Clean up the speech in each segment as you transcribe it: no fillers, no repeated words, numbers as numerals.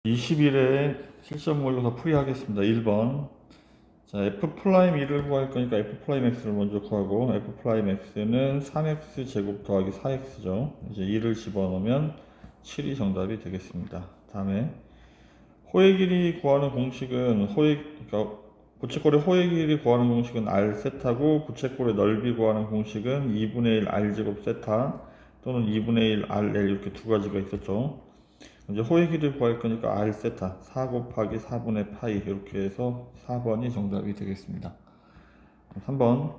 20일에 실전 모의고사 풀이하겠습니다. 1번. 자, f 프라임 1을 구할 거니까 f 프라임 x를 먼저 구하고, f 프라임 x는 3x 제곱 더하기 4x죠. 이제 1을 집어넣으면 7이 정답이 되겠습니다. 다음에 호의 길이 구하는 공식은 그러니까 부채꼴의 호의 길이 구하는 공식은 r 세타고, 부채꼴의 넓이 구하는 공식은 2분의 1 r 제곱 세타 또는 2분의 1 rl, 이렇게 두 가지가 있었죠. 이제 호의 길이를 구할 거니까 r 세타 4 곱하기 4분의 파이, 이렇게 해서 4번이 정답이 되겠습니다. 3번.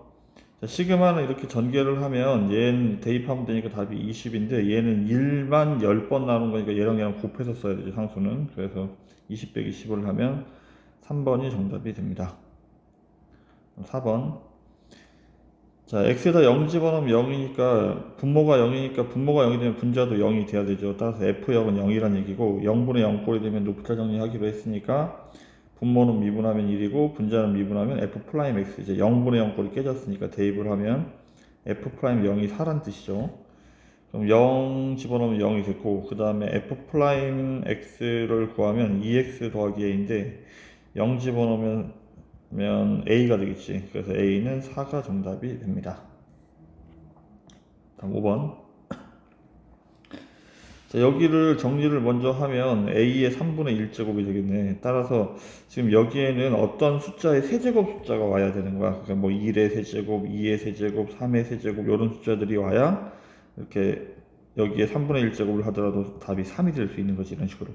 자, 시그마는 이렇게 전개를 하면 얘는 대입하면 되니까 답이 20인데 얘는 1만 10번 나오는 거니까 얘랑 곱해서 써야 되죠, 상수는. 그래서 20 빼기 15를 하면 3번이 정답이 됩니다. 4번. 자, x에다 0 집어넣으면 0이니까 분모가 0이니까 분모가 0이 되면 분자도 0이 돼야 되죠. 따라서 f역은 0이란 얘기고, 0분의 0꼴이 되면 루프자 정리하기로 했으니까 분모는 미분하면 1이고 분자는 미분하면 f 프라임 x, 이제 0분의 0꼴이 깨졌으니까 대입을 하면 f 프라임 0이 4란 뜻이죠. 그럼 0 집어넣으면 0이 됐고, 그 다음에 f 프라임 x를 구하면 2x 더하기 a인데 0 집어넣으면 a가 되겠지. 그래서 a는 4가 정답이 됩니다. 다음 5번. 자, 여기를 정리를 먼저 하면 a의 3분의 1제곱이 되겠네. 따라서 지금 여기에는 어떤 숫자의 세제곱 숫자가 와야 되는 거야. 그러니까 뭐 1의 세제곱, 2의 세제곱, 3의 세제곱, 이런 숫자들이 와야 이렇게 여기에 3분의 1제곱을 하더라도 답이 3이 될 수 있는 거지, 이런 식으로.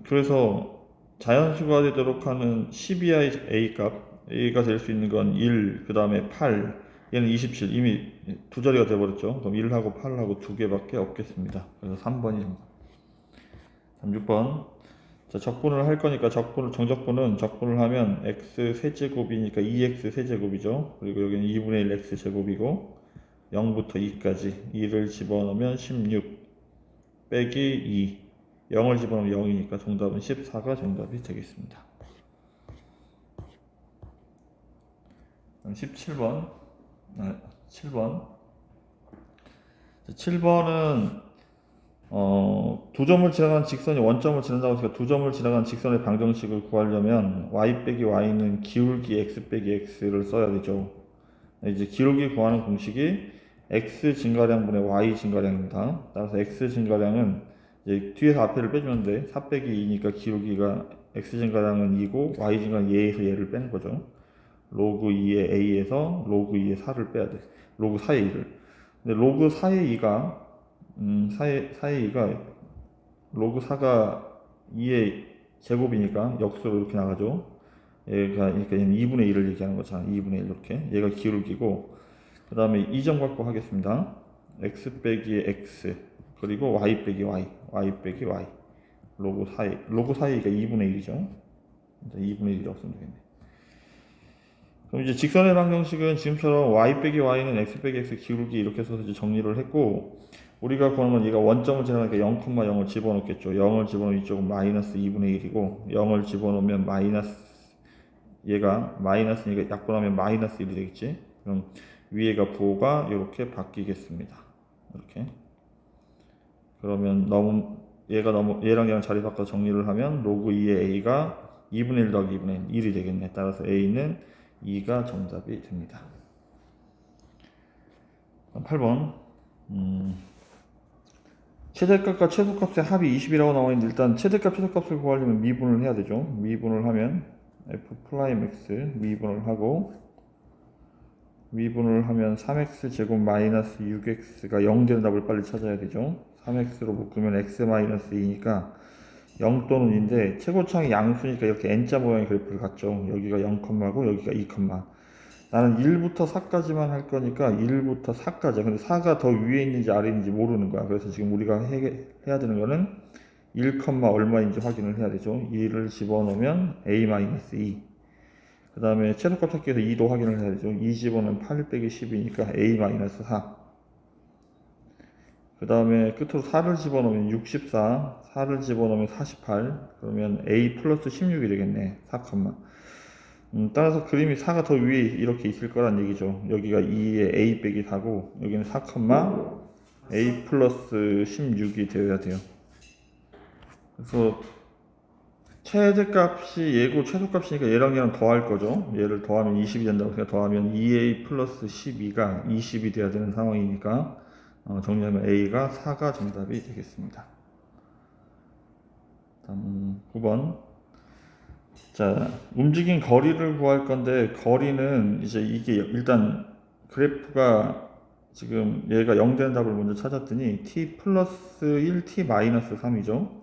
그래서 자연수가 되도록 하는 12의 a 값, a가 될 수 있는 건 1, 그 다음에 8, 얘는 27, 이미 두 자리가 돼버렸죠. 그럼 1하고 8하고 두 개밖에 없겠습니다. 그래서 3번이 정답. 다음 6번. 자, 적분을 할 거니까 정적분을 하면 x 세제곱이니까 2x 세제곱이죠. 그리고 여기는 2분의 1 x 제곱이고 0부터 2까지 2를 집어넣으면 16 빼기 2, 0을 집어넣으면 0이니까 정답은 14가 정답이 되겠습니다. 17번. 7번. 7번은 두 점을 지나간 직선이 원점을 지난다고 했으니까 두 점을 지나간 직선의 방정식을 구하려면 y 빼기 y는 기울기 x 빼기 x를 써야 되죠. 이제 기울기 구하는 공식이 x 증가량분의 y 증가량입니다. 따라서 x 증가량은 이제 뒤에서 앞에를 빼주면 돼. 4 빼기 2니까 기울기가 x 증가량은 2고 y 증가량 얘에서 얘를 빼는 거죠. 로그 2의 a에서 로그 2의 4를 빼야 돼. 로그 4의 2를. 근데 로그 4의 2가 4의 2가 로그 4가 2의 제곱이니까 역수로 이렇게 나가죠. 그러니까 얘는 2분의 1을 얘기하는 거잖아. 2분의 1 이렇게. 얘가 기울기고, 그 다음에 2점 갖고 하겠습니다. x 빼기 x, 그리고 y 빼기 y 빼기 y. 로그 4의 2가 2분의 1이죠. 2분의 1이라고 쓰면 되겠네. 그럼 이제 직선의 방정식은 지금처럼 y 빼기 y는 x 빼기 x 기울기 이렇게 써서 이제 정리를 했고, 우리가 구하는 건 얘가 원점을 지나니까 0,0을 집어넣겠죠. 0을 집어넣으면 이쪽은 마이너스 2분의 1이고 0을 집어넣으면 얘가 마이너스니까 약분하면 마이너스 1이 되겠지. 그럼 위에가 부호가 이렇게 바뀌겠습니다. 이렇게. 그러면 얘랑 자리 바꿔 정리를 하면 로그 2의 a가 2분의 1 더하기 2분의 1이 되겠네. 따라서 a는 2가 정답이 됩니다. 8번. 최대값과 최소값의 합이 20이라고 나와 있는데, 일단 최대값, 최소값을 구하려면 미분을 해야 되죠. 미분을 하면 f 프라임 x 미분을 하면 3x 제곱 마이너스 6x가 0 되는 답을 빨리 찾아야 되죠. 3x로 묶으면 x 마이너스 2니까 0 또는 인데 최고창이 양수니까 이렇게 n자 모양의 그래프를 갖죠. 여기가 0고 여기가 2, 나는 1부터 4까지만 할 거니까 1부터 4까지. 근데 4가 더 위에 있는지 아래에 있는지 모르는 거야. 그래서 지금 우리가 해야 되는 거는 1, 얼마인지 확인을 해야 되죠. 2를 집어넣으면 a-2. 그 다음에 최소값 찾기 위해서 2도 확인을 해야 되죠. 2 집어넣으면 8 빼기 10이니까 a-4. 그 다음에 끝으로 4를 집어넣으면 64, 4를 집어넣으면 48, 그러면 a 플러스 16이 되겠네. 4, 따라서 그림이 4가 더 위에 이렇게 있을 거란 얘기죠. 여기가 2에 a 빼기 4고 여기는 4, a 플러스 16이 되어야 돼요. 그래서 최대값이 얘고 최소값이니까 얘랑 더할 거죠. 얘를 더하면 20이 된다고 생각 더하면 2a 플러스 12가 20이 돼야 되는 상황이니까 정리하면 a가 4가 정답이 되겠습니다. 다음 9번. 자, 움직인 거리를 구할 건데 거리는 이제 이게 일단 그래프가 지금 얘가 0 되는 답을 먼저 찾았더니 t 플러스 1, t 마이너스 3이죠.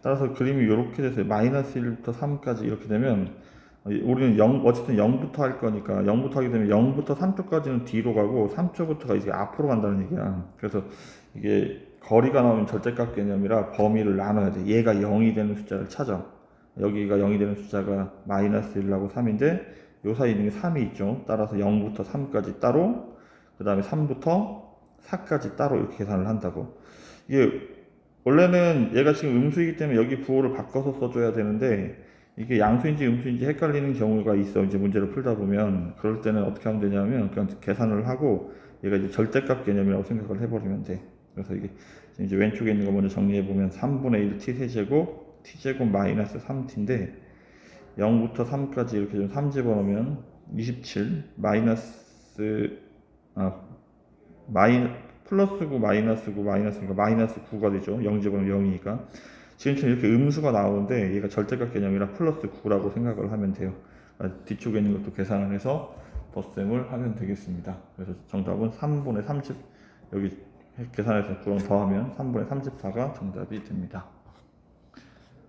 따라서 그림이 이렇게 돼서 마이너스 1부터 3까지 이렇게 되면 우리는 0, 어쨌든 0부터 할 거니까 0부터 하게 되면 0부터 3초까지는 뒤로 가고 3초부터가 이제 앞으로 간다는 얘기야. 그래서 이게 거리가 나오면 절대값 개념이라 범위를 나눠야 돼. 얘가 0이 되는 숫자를 찾아. 여기가 0이 되는 숫자가 마이너스 1하고 3인데 요 사이에 있는 게 3이 있죠. 따라서 0부터 3까지 따로, 그 다음에 3부터 4까지 따로 이렇게 계산을 한다고. 이게 원래는 얘가 지금 음수이기 때문에 여기 부호를 바꿔서 써줘야 되는데 이게 양수인지 음수인지 헷갈리는 경우가 있어. 이제 문제를 풀다 보면 그럴 때는 어떻게 하면 되냐면 그냥 계산을 하고 얘가 이제 절대값 개념이라고 생각을 해버리면 돼. 그래서 이게 지금 이제 왼쪽에 있는 거 먼저 정리해 보면 3분의 1 t 세제곱 t제곱 마이너스 3t인데 0부터 3까지 이렇게 좀 3 집어넣으면 27 마이너스 플러스 9 마이너스 9 마이너스니까 마이너스 9가 되죠. 0 집어넣으면 0이니까 지금처럼 이렇게 음수가 나오는데 얘가 절대값 개념이라 플러스 9라고 생각을 하면 돼요. 뒤쪽에 있는 것도 계산을 해서 덧셈을 하면 되겠습니다. 그래서 정답은 3분의 30 여기 계산해서 9랑 더하면 3분의 34가 정답이 됩니다.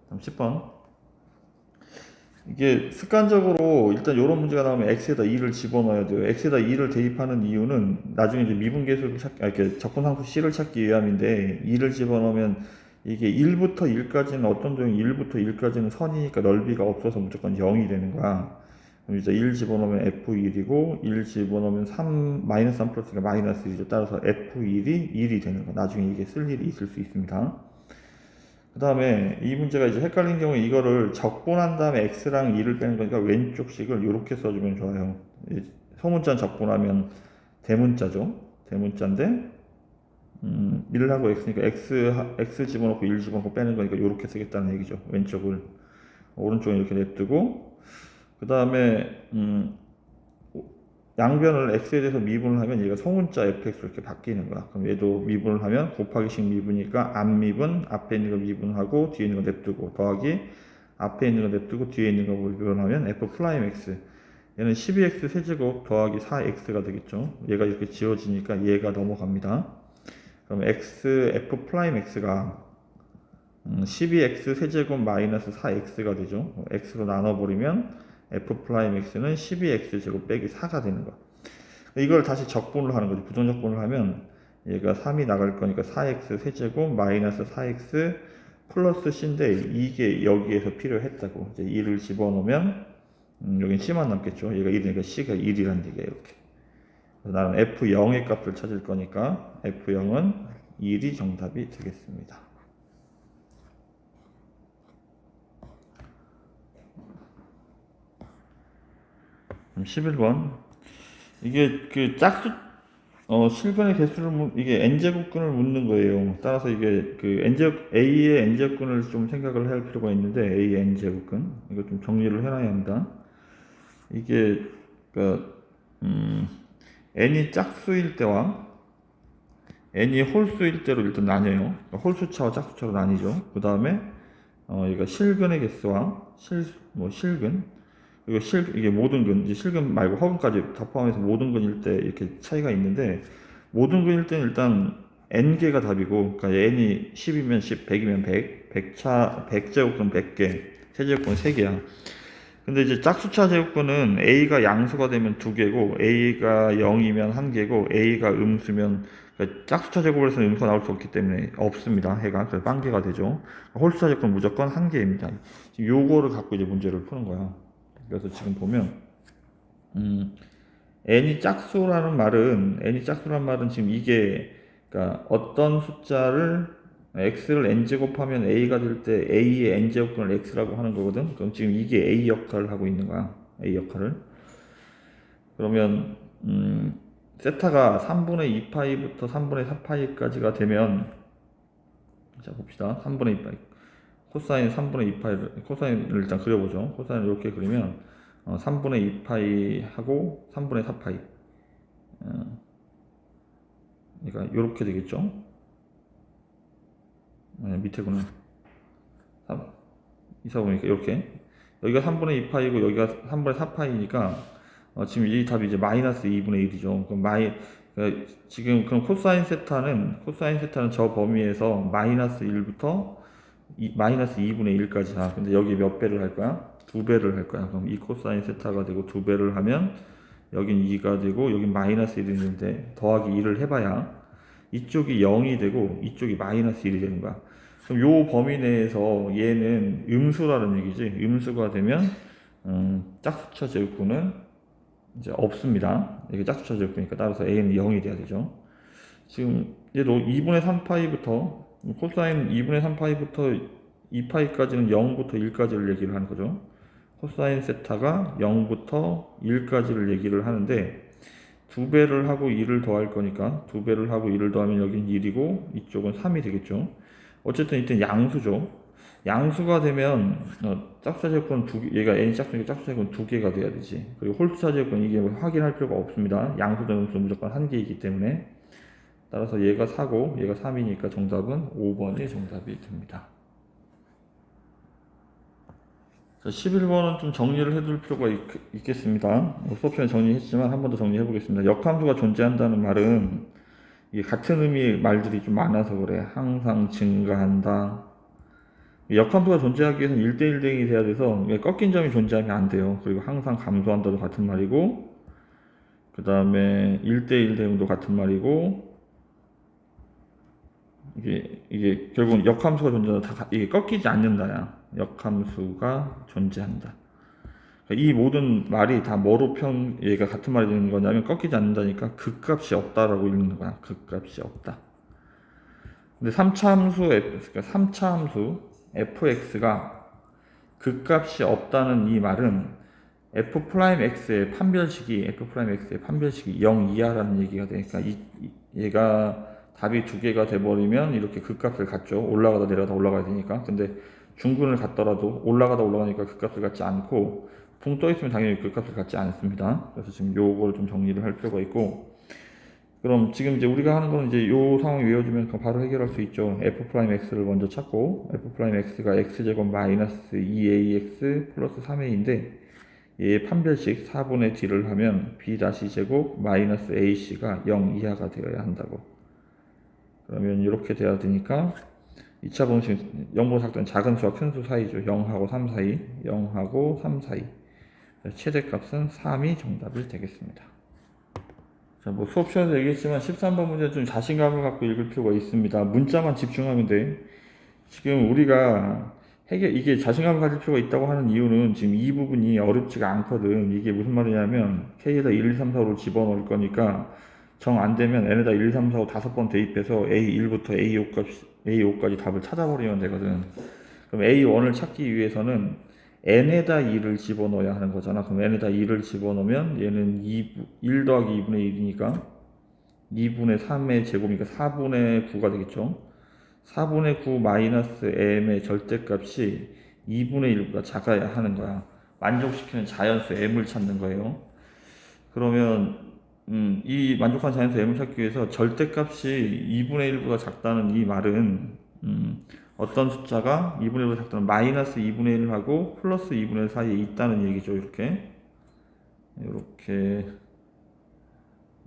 다음 10번. 이게 습관적으로 일단 이런 문제가 나오면 x에다 2를 집어넣어야 돼요. x에다 2를 대입하는 이유는 나중에 이제 미분계수를 이렇게 적분상수 c를 찾기 위함인데 2를 집어넣으면 이게 1부터 1까지는 어떤 종이 1부터 1까지는 선이니까 넓이가 없어서 무조건 0이 되는 거야. 그럼 이제 1 집어넣으면 f1이고 1 집어넣으면 3 마이너스 3 플러스가 마이너스 1이죠. 따라서 f1이 1이 되는 거야. 나중에 이게 쓸 일이 있을 수 있습니다. 그 다음에 이 문제가 이제 헷갈린 경우에 이거를 적분한 다음에 x랑 2를 빼는 거니까 왼쪽식을 이렇게 써주면 좋아요. 소문자 적분하면 대문자죠. 대문자인데 1하고 x니까 x 집어넣고 1 집어넣고 빼는 거니까 이렇게 쓰겠다는 얘기죠. 왼쪽을 오른쪽에 이렇게 냅두고 그 다음에 양변을 x에 대해서 미분을 하면 얘가 소문자 fx로 이렇게 바뀌는 거야. 그럼 얘도 미분을 하면 곱하기식 미분이니까 앞미분, 앞에 있는 거 미분하고 뒤에 있는 거 냅두고 더하기 앞에 있는 거 냅두고 뒤에 있는 거 미분하면 f 프라임 x. 얘는 12x 세제곱 더하기 4x가 되겠죠. 얘가 이렇게 지워지니까 얘가 넘어갑니다. 그럼 f 프라임 x가 12x 세제곱 마이너스 4x가 되죠. x로 나눠버리면 f 프라임 x는 12x 제곱 빼기 4가 되는 거야. 이걸 다시 적분을 하는 거죠. 부정적분을 하면 얘가 3이 나갈 거니까 4x 세제곱 마이너스 4x 플러스 c인데 이게 여기에서 필요했다고. 이제 2를 집어넣으면 여긴 c만 남겠죠. 얘가 1이니까 c가 1이라는 얘기야. 이렇게. 그래서 나는 f0의 값을 찾을 거니까 f0은 1이 정답이 되겠습니다. 11번. 이게 그 짝수 실근의 개수를 이게 n제곱근을 묻는 거예요. 따라서 이게 그 a의 n제곱근을 좀 생각을 할 필요가 있는데 a의 n제곱근 이거 좀 정리를 해놔야 합니다. 이게 그 n이 짝수일 때와 n이 홀수일 때로 일단 나뉘어요. 홀수차와 짝수차로 나뉘죠. 그 다음에 이거 실근의 개수와 실근 그리고 이게 모든 근, 이제 실근 말고 허근까지 다 포함해서 모든 근일 때 이렇게 차이가 있는데, 모든 근일 때는 일단 n개가 답이고, 그러니까 n이 10이면 10, 100이면 100, 100제곱근 100개, 세제곱근 3개야. 근데 이제 짝수차 제곱근은 a가 양수가 되면 2개고, a가 0이면 1개고, a가 음수면, 그러니까 짝수차 제곱에서는 음수가 나올 수 없기 때문에 없습니다. 해가. 그래서 빵개가 되죠. 홀수차 제곱은 무조건 1개입니다. 지금 요거를 갖고 이제 문제를 푸는 거야. 그래서 지금 보면 n이 짝수라는 말은 지금 이게 그러니까 어떤 숫자를 x를 n제곱하면 a가 될 때 a의 n제곱근을 x라고 하는 거거든. 그럼 지금 이게 a 역할을 하고 있는 거야. a 역할을. 그러면 세타가 3분의 2파이부터 3분의 4파이까지가 되면 자 봅시다. 3분의 2파이 코사인 3분의 2파이를 코사인을 일단 그려보죠. 코사인을 이렇게 그리면 3분의 2파이 하고 3분의 4파이 그러니까 이렇게 되겠죠. 밑에구나. 2사 보니까 이렇게 여기가 3분의 2파이고 여기가 3분의 4파이니까 지금 이 답이 이제 마이너스 2분의 1이죠. 그럼 지금 그럼 코사인 세타는 저 범위에서 마이너스 1부터 마이너스 2분의 1까지야. 근데 여기 몇 배를 할 거야? 2배를 할 거야. 그럼 이 코사인 세타가 되고 2배를 하면 여긴 2가 되고 여긴 마이너스 1이 있는데 더하기 2를 해봐야 이쪽이 0이 되고 이쪽이 마이너스 1이 되는 거야. 그럼 요 범위 내에서 얘는 음수라는 얘기지. 음수가 되면 짝수차 제곱근은 이제 없습니다. 이게 짝수차 제곱근이니까 따라서 a는 0이 돼야 되죠. 지금 얘도 2분의 3파이부터 코사인 2분의 3파이부터 2파이까지는 0부터 1까지를 얘기를 하는 거죠. 코사인 세타가 0부터 1까지를 얘기를 하는데 2배를 하고 2를 더할 거니까 2배를 하고 2를 더하면 여긴 1이고 이쪽은 3이 되겠죠. 어쨌든 이때 양수죠. 양수가 되면 짝수차 제곱은 얘가 n이 짝수니까 짝수차 제곱은 2개가 돼야 되지. 그리고 홀수차 제곱은 이게 확인할 필요가 없습니다. 양수 등수 무조건 1개이기 때문에 따라서 얘가 4고 얘가 3이니까 정답은 5번이 정답이 됩니다. 자, 11번은 좀 정리를 해둘 필요가 있겠습니다. 수업시간에 정리했지만 한 번 더 정리해 보겠습니다. 역함수가 존재한다는 말은 이게 같은 의미의 말들이 좀 많아서 그래. 항상 증가한다. 역함수가 존재하기 위해서는 1대1 대응이 돼야 돼서 꺾인 점이 존재하면 안 돼요. 그리고 항상 감소한다도 같은 말이고 그 다음에 1대1 대응도 같은 말이고 이게 결국은 역함수가 존재한다. 이게 꺾이지 않는다야. 역함수가 존재한다. 이 모든 말이 다 뭐로 얘가 같은 말이 되는 거냐면 꺾이지 않는다니까 극값이 없다라고 읽는 거야. 극값이 없다. 근데 3차 함수 그러니까 3차 함수 fx가 극값이 없다는 이 말은 f'x의 판별식이 0 이하라는 얘기가 되니까 얘가 답이 두 개가 돼버리면 이렇게 극값을 갖죠. 올라가다 내려가다 올라가야 되니까. 근데 중근을 갖더라도 올라가다 올라가니까 극값을 갖지 않고 붕 떠있으면 당연히 극값을 갖지 않습니다. 그래서 지금 요걸 좀 정리를 할 필요가 있고 그럼 지금 이제 우리가 하는 거는 이제 요 상황 외워주면 바로 해결할 수 있죠. f'x를 먼저 찾고 f'x가 x제곱 마이너스 2ax 플러스 3a인데 얘의 판별식 4분의 d를 하면 b-제곱 마이너스 ac가 0 이하가 되어야 한다고. 그러면 이렇게 돼야 되니까 2차 방식 0보다 작던 작은 수와 큰 수 사이죠. 0하고 3 사이, 0하고 3 사이. 최대값은 3이 정답이 되겠습니다. 자, 뭐 수업 시간에서 얘기했지만 13번 문제 좀 자신감을 갖고 읽을 필요가 있습니다. 문자만 집중하면 돼. 지금 우리가 이게 자신감을 가질 필요가 있다고 하는 이유는 지금 이 부분이 어렵지가 않거든. 이게 무슨 말이냐면 K에다 1, 2, 3, 4로 집어넣을 거니까 정 안 되면 N에다 1, 2, 3, 4, 5 5번 대입해서 A1부터 A5까지 답을 찾아버리면 되거든. 그럼 A1을 찾기 위해서는 n에다 2를 집어넣어야 하는 거잖아. 그럼 n에다 2를 집어넣으면 얘는 1 더하기 2분의 1이니까 2분의 3의 제곱이니까 4분의 9가 되겠죠. 4분의 9 마이너스 m의 절대값이 2분의 1보다 작아야 하는 거야. 만족시키는 자연수 m을 찾는 거예요. 그러면 이 만족하는 자연수 m을 찾기 위해서 절대값이 2분의 1보다 작다는 이 말은 어떤 숫자가 2분의 1보다 작다는 마이너스 2분의 1하고 플러스 2분의 1 사이에 있다는 얘기죠. 이렇게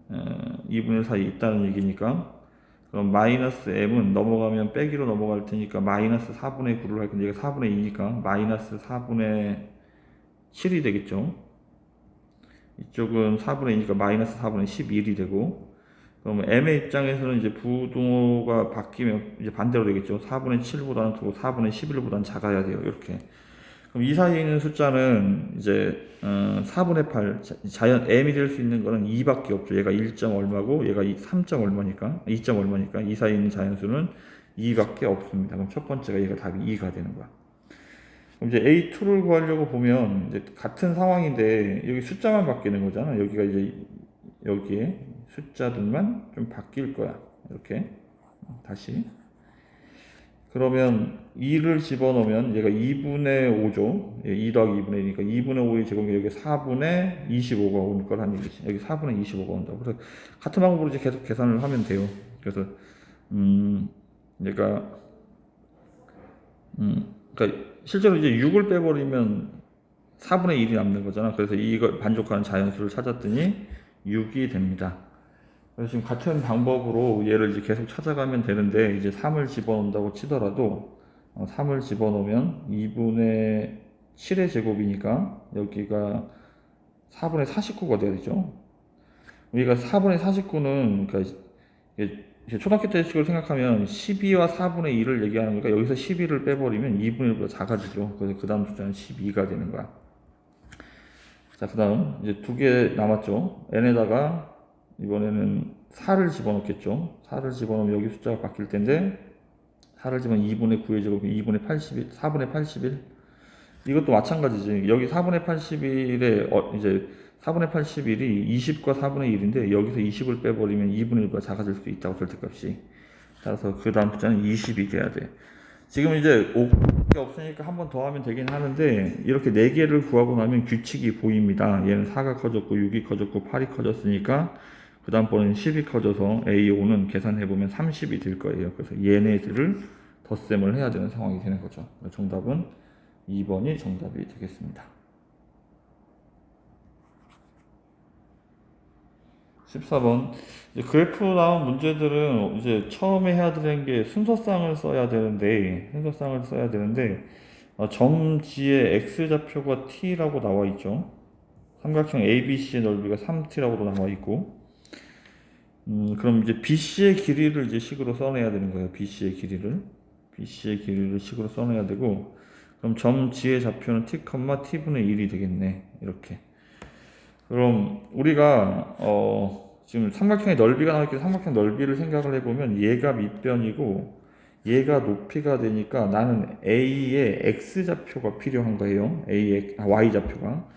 2분의 1 사이에 있다는 얘기니까 그럼 마이너스 m은 넘어가면 빼기로 넘어갈 테니까 마이너스 4분의 9를 할 건데 얘가 4분의 2니까 마이너스 4분의 7이 되겠죠. 이쪽은 4분의 2니까 마이너스 4분의 11이 되고 그럼 m의 입장에서는 이제 부동호가 바뀌면 이제 반대로 되겠죠. 4분의 7보다는 크고 4분의 11보다는 작아야 돼요. 이렇게. 그럼 이 사이에 있는 숫자는 이제 4분의 8 자연 m이 될 수 있는 거는 2밖에 없죠. 얘가 1. 얼마고 얘가 3. 얼마니까 2. 얼마니까 이 사이에 있는 자연수는 2밖에 없습니다. 그럼 첫 번째가 얘가 답이 2가 되는 거야. 그럼 이제 A2를 구하려고 보면 이제 같은 상황인데 여기 숫자만 바뀌는 거잖아. 여기가 이제 여기에 숫자들만 좀 바뀔 거야. 이렇게 다시. 그러면 2를 집어넣으면 얘가 2분의 5죠. 2 더하기 2분의 1이니까 2분의 5의 제곱이 여기 4분의 25가 올 거란 얘기지. 여기 4분의 25가 온다고. 그래서 같은 방법으로 이제 계속 계산을 하면 돼요. 그래서 얘가 그러니까 실제로 이제 6을 빼버리면 4분의 1이 남는 거잖아. 그래서 이걸 반족하는 자연수를 찾았더니 6이 됩니다. 그래서 지금 같은 방법으로 얘를 이제 계속 찾아가면 되는데, 이제 3을 집어넣는다고 치더라도 3을 집어넣으면 2분의 7의 제곱이니까 여기가 4분의 49가 되죠. 우리가 4분의 49는 그러니까 이게 초등학교 때 식으로 생각하면 12와 4분의 1을 얘기하는 거니까 여기서 12를 빼버리면 2분의 1보다 작아지죠. 그래서 그 다음 숫자는 12가 되는 거야. 자, 그 다음 이제 두 개 남았죠. n에다가 이번에는 4를 집어넣겠죠. 4를 집어넣으면 여기 숫자가 바뀔 텐데 4를 집어넣으면 2분의 9의 제곱이 2분의 81, 4분의 81. 이것도 마찬가지지. 여기 4분의 81에 이제 4분의 81이 20과 4분의 1인데 여기서 20을 빼버리면 2분의 1보다 작아질 수 있다고, 절대값이. 따라서 그 다음 숫자는 20이 돼야 돼. 지금 이제 5개 없으니까 한 번 더 하면 되긴 하는데, 이렇게 4개를 구하고 나면 규칙이 보입니다. 얘는 4가 커졌고 6이 커졌고 8이 커졌으니까 그 다음 번은 10이 커져서 A5는 계산해보면 30이 될 거예요. 그래서 얘네들을 덧셈을 해야 되는 상황이 되는 거죠. 정답은 2번이 정답이 되겠습니다. 14번. 그래프 나온 문제들은 이제 처음에 해야 되는 게 순서상을 써야 되는데, 점지에 x좌표가 t라고 나와 있죠. 삼각형 ABC의 넓이가 3t라고도 나와 있고, 그럼 이제 BC의 길이를 이제 식으로 써내야 되는 거예요. BC의 길이를 식으로 써내야 되고, 그럼 점지의 좌표는 t, t분의 1이 되겠네. 이렇게. 그럼 우리가 지금 삼각형의 넓이가 나왔기 때문에 삼각형 넓이를 생각을 해보면 얘가 밑변이고 얘가 높이가 되니까 나는 A의 X좌표가 필요한 거예요. Y좌표가.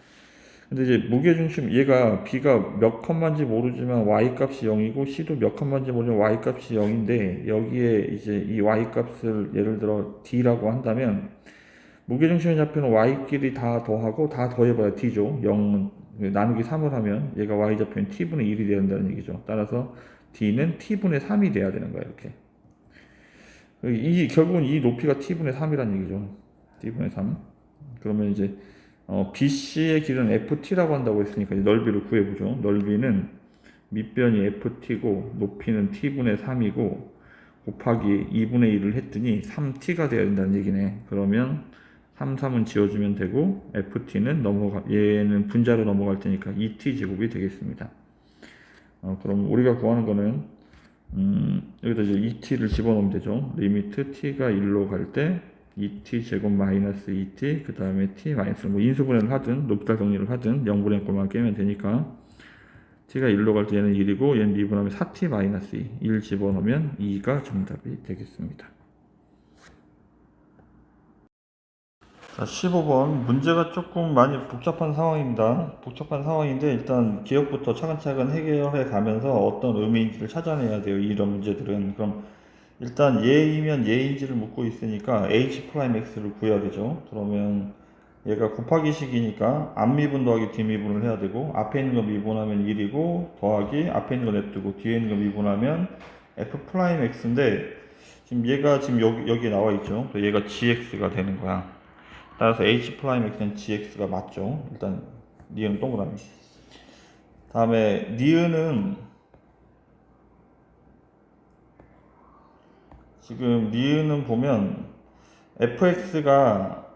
근데 이제 무게중심, 얘가 B가 몇 컴마인지 모르지만 Y값이 0이고 C도 몇 컴마인지 모르지만 Y값이 0인데, 여기에 이제 이 Y값을 예를 들어 D라고 한다면 무게중심의 좌표는 Y끼리 다 더하고 다 더해봐야 D죠. 0은 나누기 3을 하면 얘가 Y좌표는 T분의 1이 돼야 된다는 얘기죠. 따라서 D는 T분의 3이 돼야 되는 거야. 이렇게. 결국은 이 높이가 T분의 3이라는 얘기죠. T분의 3. 그러면 이제 BC의 길은 FT라고 한다고 했으니까 이제 넓이를 구해보죠. 넓이는 밑변이 FT고 높이는 T분의 3이고 곱하기 2분의 1을 했더니 3T가 돼야 된다는 얘기네. 그러면 3, 3은 지워주면 되고 FT는 얘는 분자로 넘어갈 테니까 2T 제곱이 되겠습니다. 그럼 우리가 구하는 거는 여기다 이제 2T를 집어넣으면 되죠. 리미트 T가 1로 갈 때 2T 제곱 마이너스 2T 그 다음에 T 마이너스 뭐 인수분해를 하든 높이탈 정리를 하든 0분의 꼴만 깨면 되니까 T가 1로 갈 때 얘는 1이고 얘는 미분하면 4T 마이너스 2 1 집어넣으면 2가 정답이 되겠습니다. 자, 15번 문제가 조금 많이 복잡한 상황입니다. 복잡한 상황인데 일단 기억부터 차근차근 해결해 가면서 어떤 의미인지를 찾아내야 돼요. 이런 문제들은. 그럼 일단 얘이면 얘인지를 묻고 있으니까 H'X를 구해야 되죠. 그러면 얘가 곱하기식이니까 앞미분 더하기 뒷미분을 해야 되고, 앞에 있는 거 미분하면 1이고 더하기 앞에 있는 거 냅두고 뒤에 있는 거 미분하면 F'X인데 지금 얘가 지금 여기에 나와 있죠. 얘가 GX가 되는 거야. 따라서 H'X는 GX가 맞죠. 일단 니은 동그라미. 다음에 니은은 지금 니은은 보면 fx가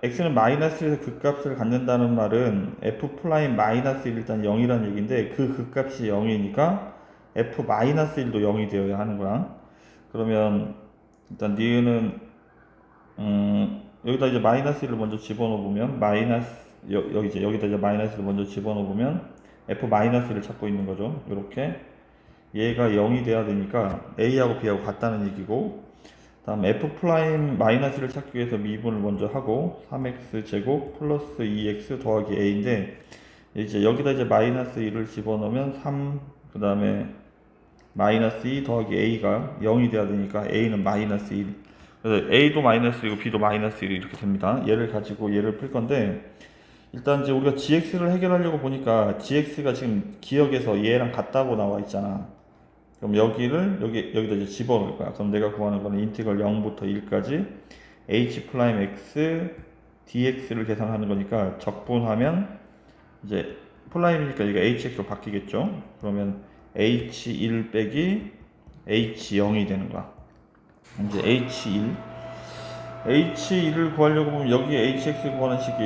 x는 마이너스에서 극값을 갖는다는 말은 f 프라임 마이너스 1 일단 0이라는 얘기인데, 그 극값이 0이니까 f 마이너스 1도 0이 되어야 하는 거야. 그러면 일단 니은은 여기다 이제 마이너스 1을 먼저 집어넣어 보면 여기다 이제 마이너스 1을 먼저 집어넣어 보면 f 마이너스 1을 찾고 있는 거죠. 이렇게 얘가 0이 돼야 되니까 a하고 b하고 같다는 얘기고, 다음 f 프라임 마이너스를 찾기 위해서 미분을 먼저 하고 3x 제곱 플러스 2x 더하기 a인데, 이제 여기다 이제 마이너스 1을 집어넣으면 그 다음에 마이너스 2 더하기 a가 0이 돼야 되니까 a는 마이너스 1. 그래서 a도 마이너스 1이고 b도 마이너스 1 이렇게 됩니다. 얘를 가지고 얘를 풀 건데, 일단 이제 우리가 gx를 해결하려고 보니까 gx가 지금 기억에서 얘랑 같다고 나와 있잖아. 그럼 여기를 여기다 이제 집어넣을 거야. 그럼 내가 구하는 거는 인티그럴 0부터 1까지 h 프라임 x dx를 계산하는 거니까 적분하면 이제 플라임이니까 이게 hx로 바뀌겠죠. 그러면 h1 빼기 h0이 되는 거야. 이제 h1을 구하려고 보면 여기에 hx 구하는 식이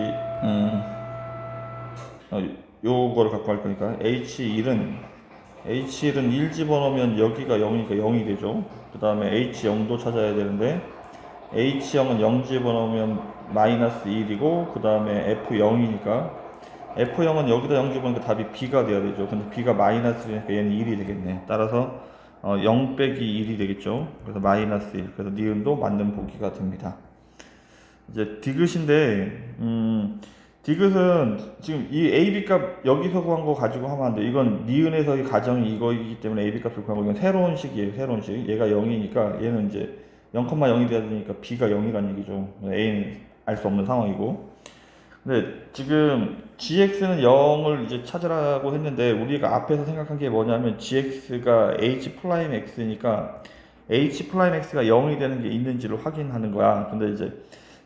요거를 갖고 할 거니까 h1은 1 집어넣으면 여기가 0이니까 0이 되죠. 그 다음에 h0도 찾아야 되는데 h0은 0 집어넣으면 마이너스 1이고, 그 다음에 f0이니까 f0은 여기다 0 집어넣으니까 답이 b가 돼야 되죠. 근데 b가 마이너스니까 얘는 1이 되겠네. 따라서 0 빼기 1이 되겠죠. 그래서 마이너스 1. 그래서 니은도 맞는 보기가 됩니다. 이제 디귿인데 디귿은 지금 이 AB 값 여기서 구한 거 가지고 하면 안 돼. 이건 니은에서의 가정이 이거이기 때문에 AB 값을 구한 거, 이건 새로운 식이에요. 새로운 식. 얘가 0이니까 얘는 이제 0,0이 돼야 되니까 B가 0이라는 얘기죠. A는 알 수 없는 상황이고. 근데 지금 gx는 0을 이제 찾으라고 했는데, 우리가 앞에서 생각한 게 뭐냐면 gx가 h 프라임 x니까 h 프라임 x가 0이 되는 게 있는지를 확인하는 거야. 근데 이제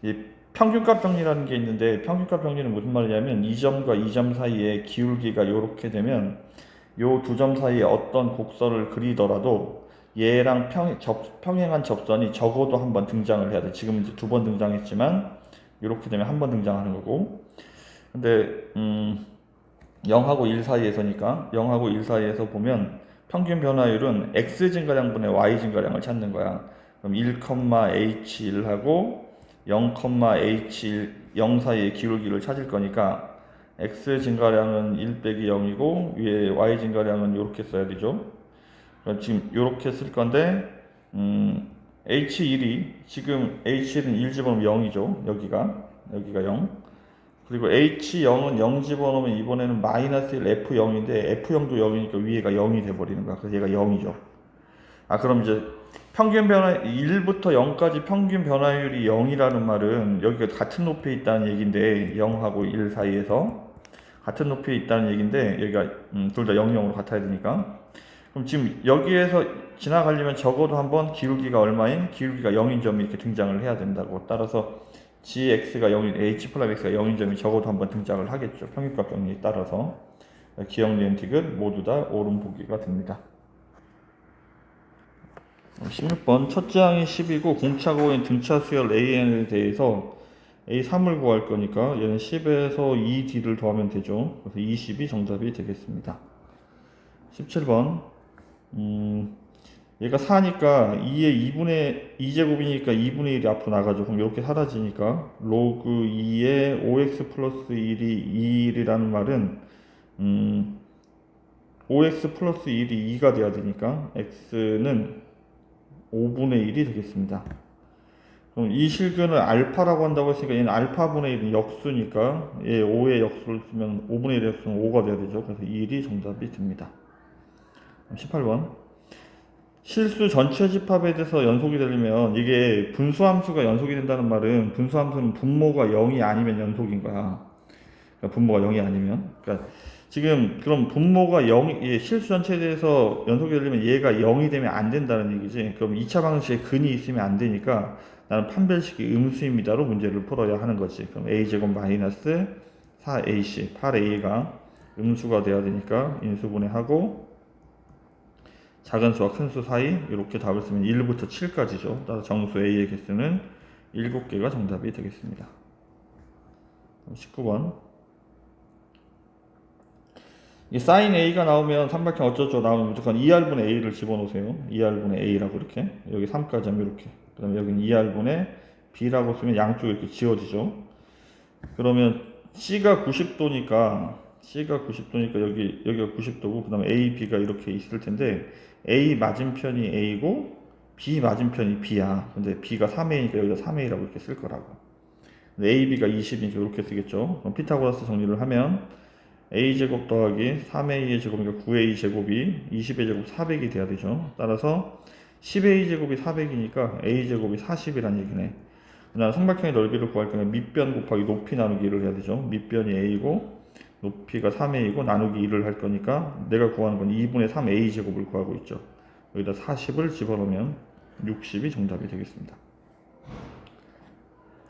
이 평균값 정리라는 게 있는데, 평균값 정리는 무슨 말이냐면 이 점과 이 점 사이에 기울기가 이렇게 되면 요 두 점 사이에 어떤 곡선을 그리더라도 얘랑 평행한 접선이 적어도 한 번 등장을 해야 돼. 지금 이제 2번 등장했지만 이렇게 되면 한 번 등장하는 거고. 근데 0하고 1 사이에서니까 0하고 1 사이에서 보면 평균 변화율은 x 증가량분의 y 증가량을 찾는 거야. 그럼 1,h1하고 0,h1 0 사이의 기울기를 찾을 거니까 x 증가량은 1 빼기 0이고 위에 y 증가량은 이렇게 써야 되죠. 그럼 지금 이렇게 쓸 건데 h1이 지금 h1은 1 집어넣으면 0이죠. 여기가 0. 그리고 h0은 0 집어넣으면 이번에는 마이너스 1 f0인데 f0도 0이니까 위에가 0이 돼버리는 거야. 그래서 얘가 0이죠. 그럼 이제 평균 변화 1부터 0까지 평균 변화율이 0이라는 말은 여기가 같은 높이에 있다는 얘기인데, 0하고 1 사이에서 같은 높이에 있다는 얘기인데 여기가 둘 다 0, 0으로 같아야 되니까, 그럼 지금 여기에서 지나가려면 적어도 한번 기울기가 얼마인? 기울기가 0인 점이 이렇게 등장을 해야 된다고. 따라서 gx가 0인, h 플러스 x가 0인 점이 적어도 한번 등장을 하겠죠. 평균값 정리에 따라서. 기억, 니은, 디귿 모두 다 옳은 보기가 됩니다. 16번 첫째 항이 10이고 공차고인 등차 수열 AN에 대해서 A3을 구할 거니까 얘는 10에서 2D를 더하면 되죠. 그래서 20이 정답이 되겠습니다. 17번 얘가 4니까 2의 2제곱이니까 2분의 1이 앞으로 나가죠. 그럼 이렇게 사라지니까 로그 2의 5x 플러스 1이 2이라는 말은 5x 플러스 1이 2가 돼야 되니까 x는 5분의 1이 되겠습니다. 그럼 이 실근을 알파라고 한다고 했으니까 얘는 알파분의 1은 역수니까 얘 5의 역수를 쓰면 5분의 1의 역수는 5가 돼야 되죠. 그래서 1이 정답이 됩니다. 18번 실수 전체 집합에 대해서 연속이 되려면, 이게 분수함수가 연속이 된다는 말은 분수함수는 분모가 0이 아니면 연속인 거야. 그러니까 분모가 0이 아니면, 그러니까 지금 그럼 분모가 0, 실수 전체에 대해서 연속이 되려면 얘가 0이 되면 안 된다는 얘기지. 그럼 2차 방식에 근이 있으면 안 되니까 나는 판별식이 음수입니다로 문제를 풀어야 하는 거지. 그럼 a제곱 마이너스 4ac 8a가 음수가 돼야 되니까 인수분해하고 작은 수와 큰 수 사이 이렇게 답을 쓰면 1부터 7까지죠. 따라서 정수 a의 개수는 7개가 정답이 되겠습니다. 19번 이 사인 a가 나오면 삼각형 어쩌죠 나오면 무조건 2r분의 a를 집어넣으세요. 2r분의 a라고 이렇게 여기 3까지 하면 이렇게, 그 다음에 여기는 2r분의 b라고 쓰면 양쪽이 이렇게 지워지죠. 그러면 c가 90도니까 여기가 90도고 그 다음에 a, b가 이렇게 있을 텐데 a 맞은편이 a고 b 맞은편이 b야. 근데 b가 3a니까 여기다 3a라고 이렇게 쓸 거라고. 근데 a, b가 20이니까 이렇게 쓰겠죠. 그럼 피타고라스 정리를 하면 a제곱 더하기 3a의 제곱이니까 9a 제곱이 20의 제곱 400이 돼야 되죠. 따라서 10a 제곱이 400이니까 a 제곱이 40이란 얘기네. 그다음 삼각형의 넓이를 구할 거니까 밑변 곱하기 높이 나누기 1을 해야 되죠. 밑변이 a이고 높이가 3a이고 나누기 1을 할 거니까 내가 구하는 건 2분의 3a 제곱을 구하고 있죠. 여기다 40을 집어넣으면 60이 정답이 되겠습니다.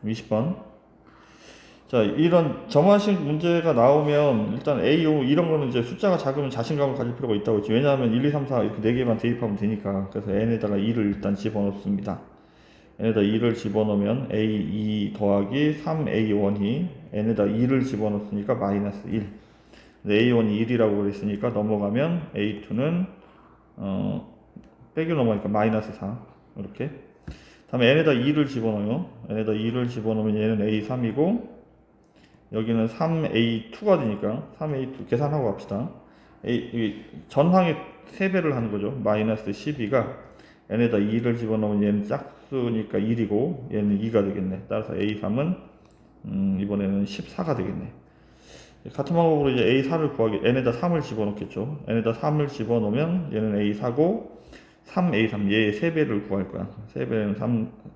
20번. 자, 이런 점화식 문제가 나오면 일단 A, O 이런 거는 이제 숫자가 작으면 자신감을 가질 필요가 있다고 했죠. 왜냐하면 1, 2, 3, 4 이렇게 4개만 대입하면 되니까. 그래서 n에다가 2를 일단 집어넣습니다. n에다 2를 집어넣으면 A2 더하기 3A1이 n에다 2를 집어넣었으니까 마이너스 1. A1이 1이라고 그랬으니까 넘어가면 A2는 빼기 넘어가니까 마이너스 4. 이렇게. 다음에 n에다 2를 집어넣어요. n에다 2를 집어넣으면 얘는 A3이고 여기는 3A2가 되니까 3A2 계산하고 갑시다. 전항의 3배를 하는 거죠. 마이너스 12가 n에다 2를 집어넣으면 얘는 짝수니까 1이고 얘는 2가 되겠네. 따라서 A3은 이번에는 14가 되겠네. 같은 방법으로 이제 A4를 구하기 n에다 3을 집어넣겠죠. n에다 3을 집어넣으면 얘는 A4고 3A3 얘의 3배를 구할 거야. 3배는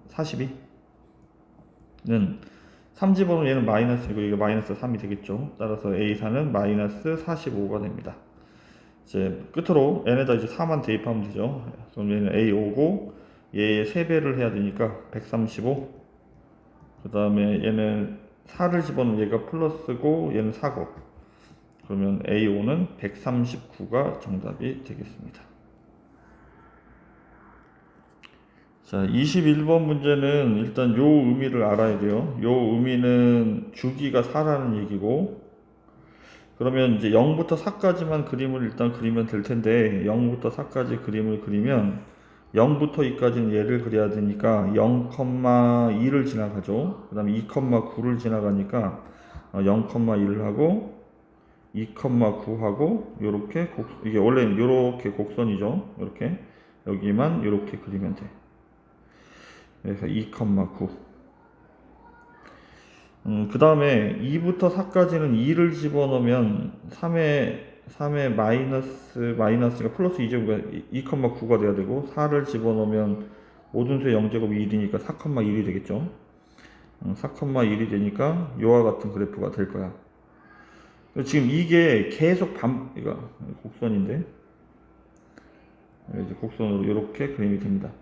42는 3 집어넣으면 얘는 마이너스이고 이게 마이너스 3이 되겠죠. 따라서 A4는 마이너스 45가 됩니다. 이제 끝으로 n에다 이제 4만 대입하면 되죠. 그럼 얘는 A5고 얘의 3배를 해야 되니까 135. 그 다음에 얘는 4를 집어넣으면 얘가 플러스고 얘는 4고 그러면 A5는 139가 정답이 되겠습니다. 자, 21번 문제는 일단 요 의미를 알아야 돼요. 요 의미는 주기가 4라는 얘기고 그러면 이제 0부터 4까지만 그림을 일단 그리면 될 텐데 0부터 4까지 그림을 그리면 0부터 2까지는 얘를 그려야 되니까 0,2를 지나가죠. 그 다음에 2,9를 지나가니까 0,1을 하고 2,9하고 요렇게 이게 원래는 요렇게 곡선이죠. 요렇게 여기만 요렇게 그리면 돼. 그래서 2,9. 그 다음에 2부터 4까지는 2를 집어넣으면 3의 마이너스가 플러스 2제곱이 2,9가 돼야 되고 4를 집어넣으면 모든 수의 0제곱이 1이니까 4,1이 되겠죠. 4,1이 되니까 요와 같은 그래프가 될 거야. 지금 이게 계속 이거 곡선인데 이제 곡선으로 이렇게 그림이 됩니다.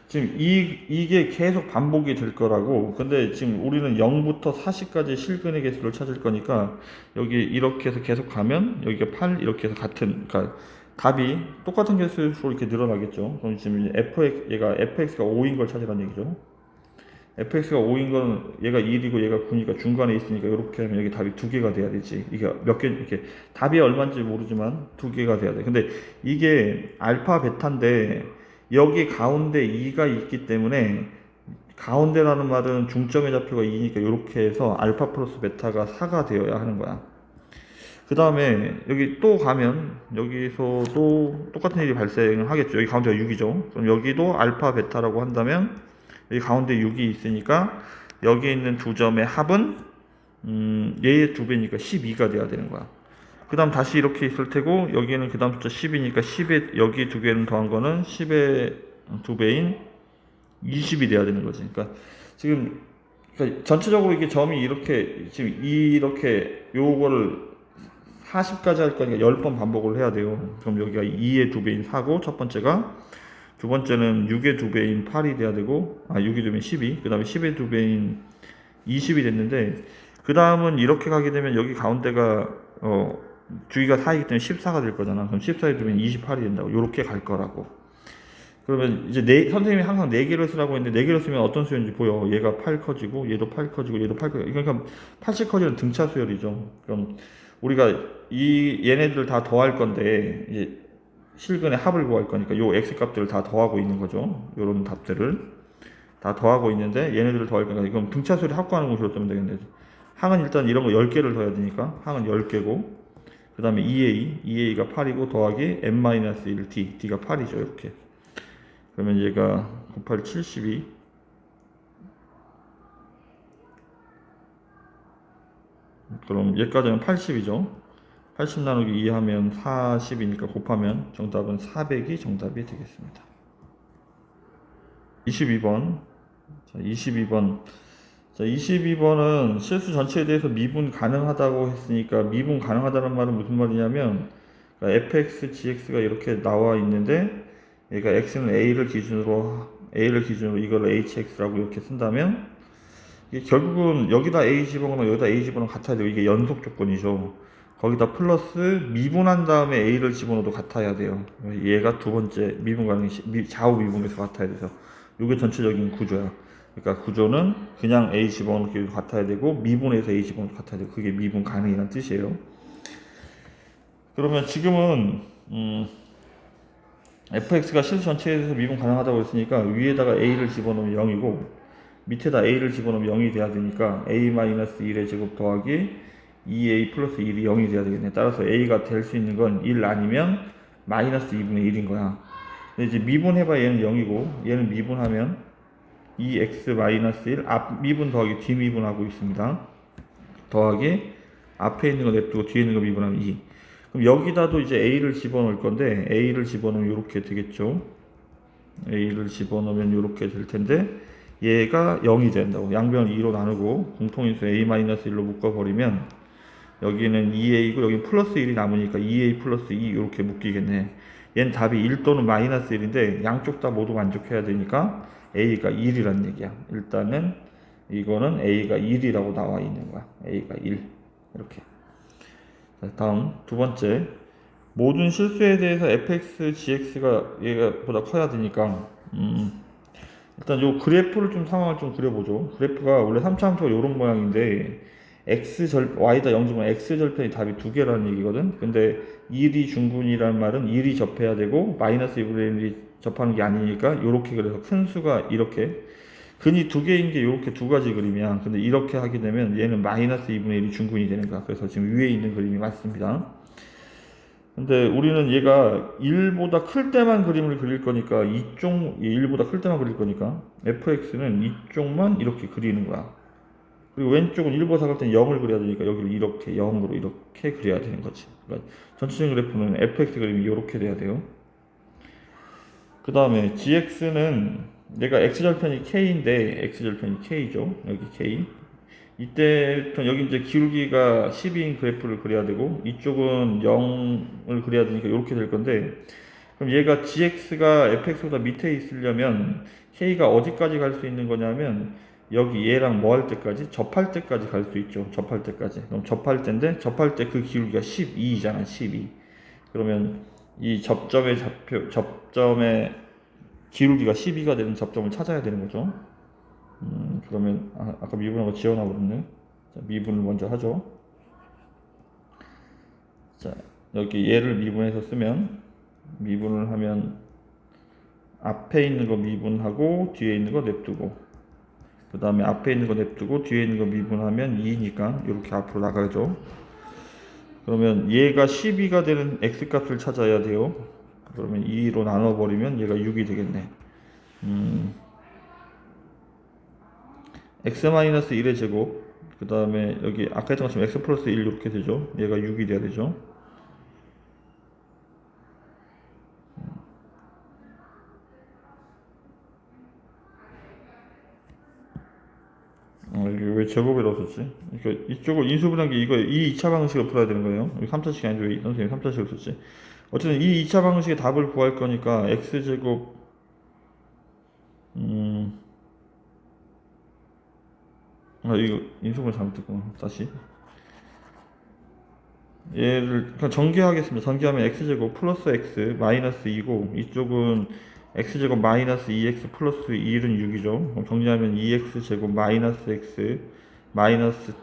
지금 이게 계속 반복이 될 거라고. 근데 지금 우리는 0부터 40까지 실근의 개수를 찾을 거니까 여기 이렇게 해서 계속 가면 여기가 8 이렇게 해서 그러니까 답이 똑같은 개수로 이렇게 늘어나겠죠. 그럼 지금 얘가 fx가 5인 걸 찾으라는 얘기죠. fx가 5인 건 얘가 1이고 얘가 9니까 중간에 있으니까 이렇게 하면 여기 답이 2개가 돼야 되지. 이게 몇 개, 이렇게 답이 얼마인지 모르지만 2개가 돼야 돼. 근데 이게 알파 베타인데 여기 가운데 2가 있기 때문에 가운데라는 말은 중점의 좌표가 2니까 이렇게 해서 알파 플러스 베타가 4가 되어야 하는 거야. 그 다음에 여기 또 가면 여기서도 똑같은 일이 발생하겠죠. 여기 가운데가 6이죠. 그럼 여기도 알파 베타라고 한다면 여기 가운데 6이 있으니까 여기 있는 두 점의 합은 얘의 2배니까 12가 돼야 되는 거야. 그 다음 다시 이렇게 있을 테고 여기는 그 다음 숫자 10이니까 10에 여기 2개는 더한 거는 10의 2배인 20이 돼야 되는 거지. 그러니까 지금 전체적으로 이게 점이 이렇게 지금 이렇게 요거를 40까지 할 거니까 10번 반복을 해야 돼요. 그럼 여기가 2의 2배인 4고 첫 번째가 두 번째는 6의 2배인 8이 돼야 되고 6의 2배인 12 그 다음에 10의 2배인 20이 됐는데 그 다음은 이렇게 가게 되면 여기 가운데가 주기가 4이기 때문에 14가 될 거잖아. 그럼 14의 2배인 28이 된다고. 요렇게 갈 거라고. 그러면 이제 선생님이 항상 4개를 쓰라고 했는데 4개를 쓰면 어떤 수였는지 보여. 얘가 8 커지고 얘도 8 커지고 얘도 8 커지고 그러니까 80 커지는 등차 수열이죠. 그럼 우리가 얘네들 다 더할 건데 이제 실근의 합을 구할 거니까 요 x 값들을 다 더하고 있는 거죠. 요런 답들을 다 더하고 있는데 얘네들을 더할 거니까 그럼 등차수열이 합구하는 공식으로 쓰면 되겠네. 항은 일단 이런 거 10개를 더해야 되니까 항은 10개고 그 다음에 2a가 8이고 더하기 n-1 d가 8이죠. 이렇게 그러면 얘가 9, 8, 72 그럼 얘까지는 80이죠. 80 나누기 2 하면 40이니까 곱하면 정답은 400이 정답이 되겠습니다. 22번. 자, 22번. 자, 22번은 실수 전체에 대해서 미분 가능하다고 했으니까 미분 가능하다는 말은 무슨 말이냐면 그러니까 fx, gx가 이렇게 나와 있는데 얘가 x는 a를 기준으로 이걸 hx라고 이렇게 쓴다면 이게 결국은 여기다 a 집어넣으면 여기다 a 집어넣으면 같아야 돼요. 이게 연속 조건이죠. 거기다 플러스 미분한 다음에 a를 집어넣어도 같아야 돼요. 얘가 두 번째 미분 가능 좌우 미분에서 같아야 돼서 이게 전체적인 구조야. 그러니까 구조는 그냥 a 집어넣기도 같아야 되고 미분해서 a 집어넣기도 같아야 되고 그게 미분 가능이라는 뜻이에요. 그러면 지금은 fx가 실수 전체에 대해서 미분 가능하다고 했으니까 위에다가 a를 집어넣으면 0이고 밑에다 a를 집어넣으면 0이 돼야 되니까 a-1의 제곱 더하기 2a 플러스 1이 0이 돼야 되겠네. 따라서 a가 될 수 있는 건 1 아니면 마이너스 2분의 1인 거야. 근데 이제 미분해봐 얘는 0이고 얘는 미분하면 2x-1 앞 미분 더하기 뒤 미분하고 있습니다. 더하기 앞에 있는 거 냅두고 뒤에 있는 거 미분하면 2. 그럼 여기다도 이제 a를 집어넣을 건데 a를 집어넣으면 이렇게 되겠죠. a를 집어넣으면 이렇게 될 텐데 얘가 0이 된다고. 양변을 2로 나누고 공통인수 a-1로 묶어버리면 여기는 2a고 여기 플러스 1이 남으니까 2a 플러스 2 이렇게 묶이겠네. 얘는 답이 1 또는 마이너스 1인데 양쪽 다 모두 만족해야 되니까 a가 1이란 얘기야. 일단은 이거는 a가 1이라고 나와 있는 거야. a가 1 이렇게. 자, 다음 두 번째 모든 실수에 대해서 fx, gx가 얘가 보다 커야 되니까 일단 요 그래프를 좀 상황을 좀 그려보죠. 그래프가 원래 3차함수가 요런 모양인데 y다 0지면 x절편이 답이 두 개라는 얘기거든. 근데 1이 중분이라는 말은 1이 접해야 되고 마이너스 2분의 1이 접하는 게 아니니까 요렇게 그래서 큰 수가 이렇게 근이 두 개인 게 요렇게 두 가지 그림이야. 근데 이렇게 하게 되면 얘는 마이너스 2분의 1이 중분이 되는 거야. 그래서 지금 위에 있는 그림이 맞습니다. 근데 우리는 얘가 1보다 클 때만 그림을 그릴 거니까 1보다 클 때만 그릴 거니까 fx는 이쪽만 이렇게 그리는 거야. 그리고 왼쪽은 1보다 작을 때는 0을 그려야 되니까 여기를 이렇게 0으로 이렇게 그려야 되는 거지. 그러니까 전체적인 그래프는 fx 그림이 이렇게 돼야 돼요. 그 다음에 gx는 내가 x절편이 k인데 x절편이 k죠. 여기 k. 이때부터 여기 이제 기울기가 12인 그래프를 그려야 되고 이쪽은 0을 그려야 되니까 이렇게 될 건데 그럼 얘가 gx가 fx보다 밑에 있으려면 k가 어디까지 갈 수 있는 거냐면 여기 얘랑 뭐 할 때까지? 접할 때까지 갈 수 있죠. 접할 때까지. 그럼 접할 때인데 접할 때 그 기울기가 12이잖아. 12. 그러면 이 접점의 기울기가 12가 되는 접점을 찾아야 되는 거죠. 그러면 아까 미분한 거 지워놔 버렸네. 자, 미분을 먼저 하죠. 자, 여기 얘를 미분해서 쓰면 미분을 하면 앞에 있는 거 미분하고 뒤에 있는 거 냅두고 그 다음에 앞에 있는 거 냅두고 뒤에 있는 거 미분하면 2니까 이렇게 앞으로 나가죠. 그러면 얘가 12가 되는 x값을 찾아야 돼요. 그러면 2로 나눠버리면 얘가 6이 되겠네. x-1의 제곱 그 다음에 여기 아까 했던 것처럼 x 플러스 1 이렇게 되죠. 얘가 6이 돼야 되죠. 이게 왜 제곱이라고 썼지? 그러니까 이쪽을 인수분해한 게 이거 이 2차 방식으로 풀어야 되는 거예요. 여기 3차식 아닌데 왜 선생님이 3차식으로 썼지? 어쨌든 이 2차 방식의 답을 구할 거니까 x제곱 이거 인수분해 잘못했구나. 다시 얘를 그냥 전개하겠습니다. 전개하면 x제곱 플러스 x 마이너스 2고 이쪽은 x제곱 마이너스 2x 플러스 1은 6이죠. 그럼 정리하면 2x제곱 마이너스 x 마이너스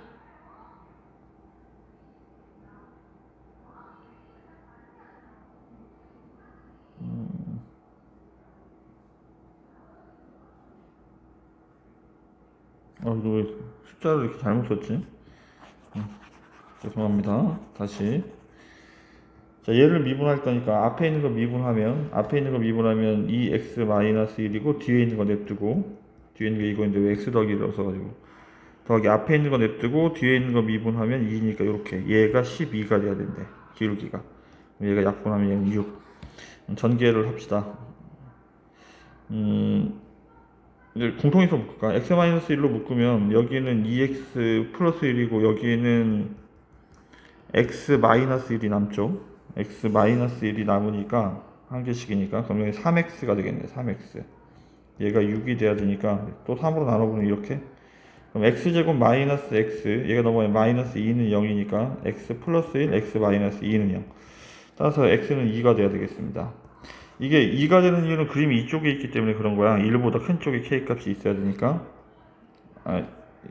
이거 왜 숫자를 이렇게 잘못 썼지? 죄송합니다. 다시 자 얘를 미분할 거니까 앞에 있는 거 미분하면 2x 마이너스 1이고 뒤에 있는 거 냅두고 뒤에 있는 게 이거인데 왜 x 더하기를 써가지고 더하기 앞에 있는 거 냅두고 뒤에 있는 거 미분하면 2니까 이렇게 얘가 12가 돼야 된대. 기울기가. 얘가 약분하면 얘는 6. 전개를 합시다. 이제 공통인수 묶을까? x-1로 묶으면 여기는 2x 플러스 1이고 여기는 x-1이 남죠. x-1이 남으니까 한 개씩이니까 그럼 여기 3x가 되겠네. 3x. 얘가 6이 돼야 되니까 또 3으로 나눠보면 이렇게. 그럼 x제곱 마이너스 x 얘가 넘어가면 마이너스 2는 0이니까 x 플러스 1 x 마이너스 2는 0. 따라서 x는 2가 돼야 되겠습니다. 이게 2가 되는 이유는 그림이 이쪽에 있기 때문에 그런 거야. 1보다 큰 쪽에 k 값이 있어야 되니까.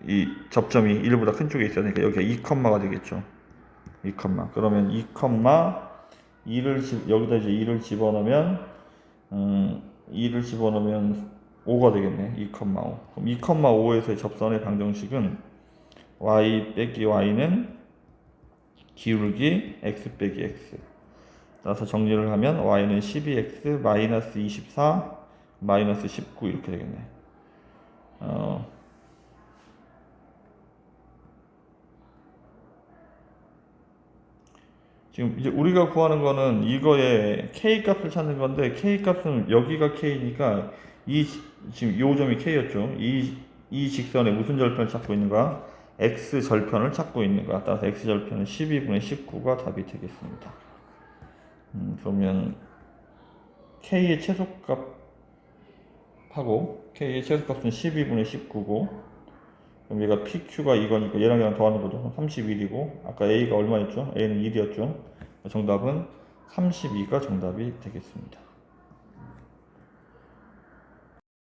이 접점이 1보다 큰 쪽에 있어야 되니까 여기가 2컴마가 되겠죠. 2컴마. 그러면 2컴마 여기다 이제 2를 집어넣으면 2를 집어넣으면 5가 되겠네. 2,5. 그럼 2,5에서의 접선의 방정식은 y 빼기 y는 기울기 x 빼기 x. 따라서 정리를 하면 y는 12x 마이너스 24 마이너스 19 이렇게 되겠네. 지금 이제 우리가 구하는 거는 이거의 k 값을 찾는 건데 k 값은 여기가 k니까 지금 요 점이 k였죠. 이 직선에 무슨 절편을 찾고 있는가? x 절편을 찾고 있는가? 따라서 x 절편은 12분의 19가 답이 되겠습니다. 그러면 k의 최소값하고 k의 최소값은 12분의 19고 그럼 얘가 PQ가 이거니까 얘랑 더하는 거죠. 31이고 아까 A가 얼마였죠? A는 1이었죠. 정답은 32가 정답이 되겠습니다.